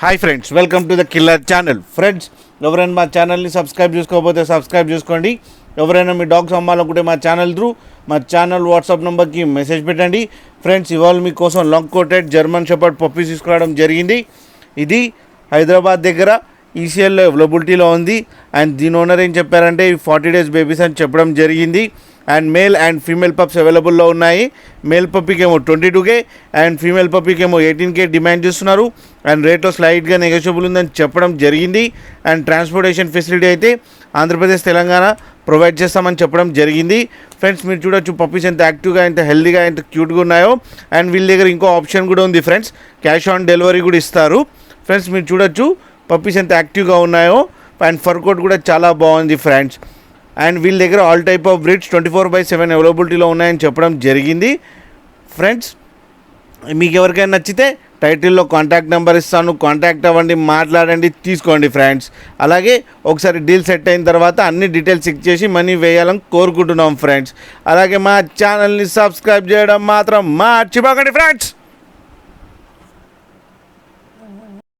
Hi friends, welcome to the killer channel. Friends, ఎవరైనా మా ఛానల్ని సబ్స్క్రైబ్ చేసుకోకపోతే సబ్స్క్రైబ్ చేసుకోండి. ఎవరైనా మీ డాగ్స్ అమ్మాలనుకుంటే మా ఛానల్ వాట్సాప్ నెంబర్కి మెసేజ్ పెట్టండి. ఫ్రెండ్స్, ఇవాళ మీకోసం long coated German shepherd puppies తీసుకురావడం జరిగింది. ఇది హైదరాబాద్ దగ్గర ఈసీఎల్లో అవైలబిలిటీలో ఉంది. అండ్ దీని ఓనర్ ఏం చెప్పారంటే 40 days బేబీస్ అని చెప్పడం జరిగింది. And male and female pups అవైలబుల్లో ఉన్నాయి. మేల్ పప్పీకి ఏమో 22K అండ్ ఫీమేల్ పప్పీకి ఏమో 18K డిమాండ్ చేస్తున్నారు. అండ్ రేట్లో స్లైట్గా నెగోషియబుల్ ఉందని చెప్పడం జరిగింది. అండ్ ట్రాన్స్పోర్టేషన్ ఫెసిలిటీ అయితే ఆంధ్రప్రదేశ్, తెలంగాణ ప్రొవైడ్ చేస్తామని చెప్పడం జరిగింది. ఫ్రెండ్స్, మీరు చూడొచ్చు పప్పీస్ ఎంత యాక్టివ్గా, ఎంత హెల్తీగా, ఎంత క్యూట్గా ఉన్నాయో. అండ్ వీళ్ళ దగ్గర ఇంకో ఆప్షన్ కూడా ఉంది ఫ్రెండ్స్, క్యాష్ ఆన్ డెలివరీ కూడా ఇస్తారు. ఫ్రెండ్స్, మీరు చూడొచ్చు పప్పీస్ ఎంత యాక్టివ్గా ఉన్నాయో. అండ్ ఫర్ కోట్ కూడా చాలా బాగుంది ఫ్రెండ్స్. అండ్ వీళ్ళ దగ్గర ఆల్ టైప్ ఆఫ్ బ్రీడ్స్ 24/7 అవైలబిలిటీలో ఉన్నాయని చెప్పడం జరిగింది. ఫ్రెండ్స్, మీకు ఎవరికైనా నచ్చితే టైటిల్లో కాంటాక్ట్ నెంబర్ ఇస్తాను, కాంటాక్ట్ అవ్వండి, మాట్లాడండి, తీసుకోండి ఫ్రెండ్స్. అలాగే ఒకసారి డీల్ సెట్ అయిన తర్వాత అన్ని డీటెయిల్స్ చెక్ చేసి మనీ వేయాలని కోరుకుంటున్నాం ఫ్రెండ్స్. అలాగే మా ఛానల్ని సబ్స్క్రైబ్ చేయడం మాత్రం మర్చిపోకండి ఫ్రెండ్స్.